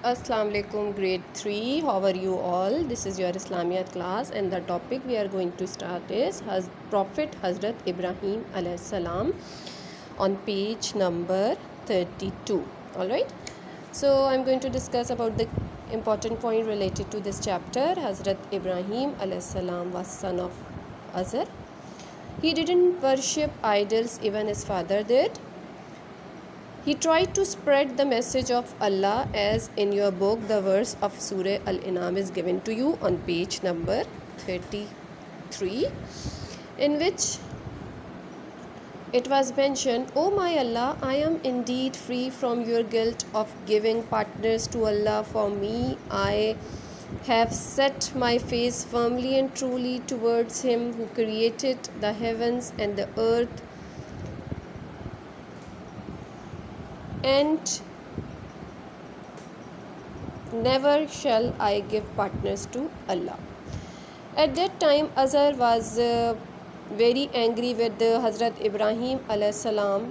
Assalamu alaikum, grade 3. How are you all? This is your Islamiyat class, and the topic we are going to start is Prophet Hazrat Ibrahim alayhi salam on page number 32. Alright, so I'm going to discuss about the important point related to this chapter. Hazrat Ibrahim alayhi salam was son of Azar. He didn't worship idols, even his father did. He tried to spread the message of Allah, as in your book the verse of Surah Al-An'am is given to you on page number 33, in which it was mentioned, "O my Allah, I am indeed free from your guilt of giving partners to Allah. For me, I have set my face firmly and truly towards Him who created the heavens and the earth, and never shall I give partners to Allah." At that time, Azar was very angry with Hazrat Ibrahim alayhi salam,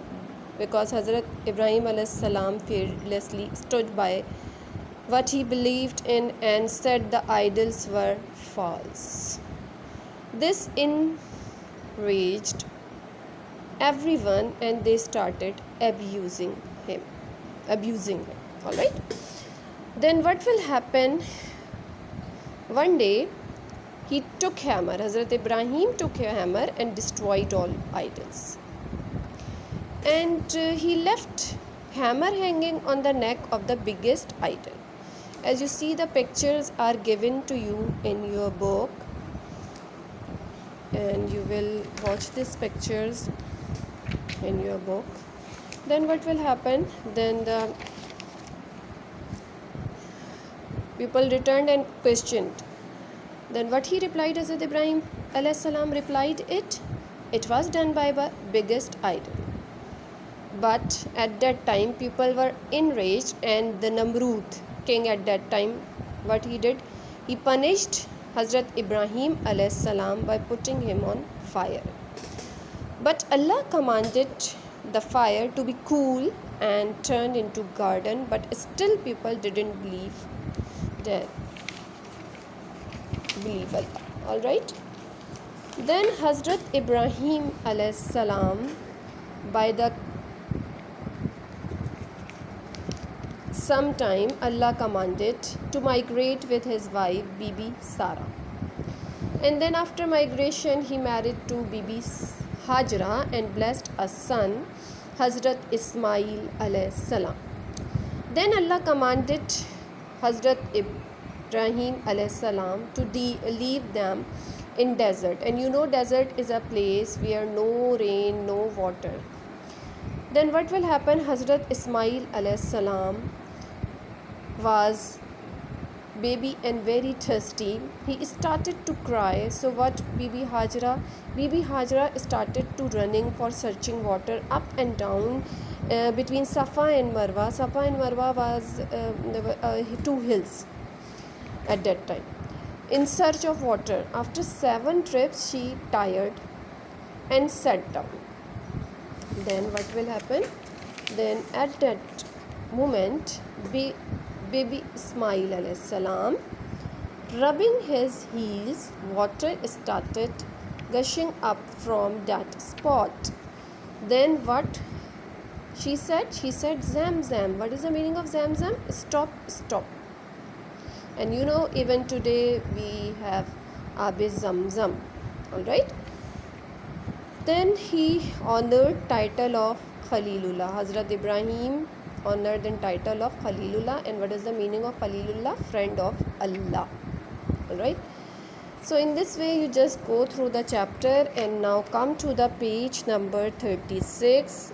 because Hazrat Ibrahim alayhi salam fearlessly stood by what he believed in and said the idols were false. This enraged everyone, and they started abusing him. All right, then what will happen? One day he took hammer. Hazrat Ibrahim took a hammer and destroyed all idols, and he left hammer hanging on the neck of the biggest idol. As you see, the pictures are given to you in your book, and you will watch these pictures in your book. Then what will happen? Then the people returned and questioned. Then what he replied, Hazrat Ibrahim alayhi salam replied, it was done by the biggest idol. But at that time people were enraged, and the Namrud king at that time, what he did, he punished Hazrat Ibrahim alayhi salam by putting him on fire. But Allah commanded the fire to be cool and turned into garden, but still people didn't believe Allah. All right, then Hazrat Ibrahim alayhi salam, by the sometime, Allah commanded to migrate with his wife Bibi Sarah, and then after migration he married to Bibi Hajra and blessed a son, Hazrat Ismail alayhi salam. Then Allah commanded Hazrat Ibrahim alayhi salam to leave them in desert, and you know desert is a place where no rain, no water. Then what will happen? Hazrat Ismail alayhi salam was baby and very thirsty. He started to cry. So what Bibi Hajra started to running for searching water up and down between Safa and Marwa. Safa and Marwa was two hills at that time, in search of water. After 7 trips she tired and sat down. Then what will happen? Then at that moment, Baby Ismail alayhi salam, rubbing his heels, water started gushing up from that spot. Then what she said? She said, Zam. What is the meaning of Zam? Stop. And you know, even today we have Abe Zamzam. All right, then he honored title of Khalilullah. Hazrat Ibrahim honored the title of Khalilullah. And what is the meaning of Khalilullah? Friend of Allah. Alright, so in this way you just go through the chapter, and now come to the page number 36,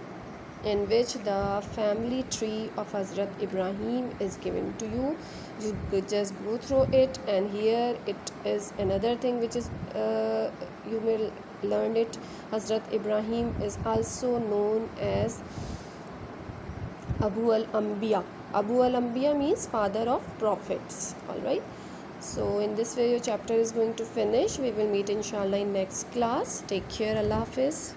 in which the family tree of Hazrat Ibrahim is given to you. You just go through it, and here it is another thing which is you will learn it. Hazrat Ibrahim is also known as Abu al-Anbiya. Abu al-Anbiya means father of prophets. Alright, so in this way your chapter is going to finish. We will meet inshallah in next class. Take care. Allah Hafiz.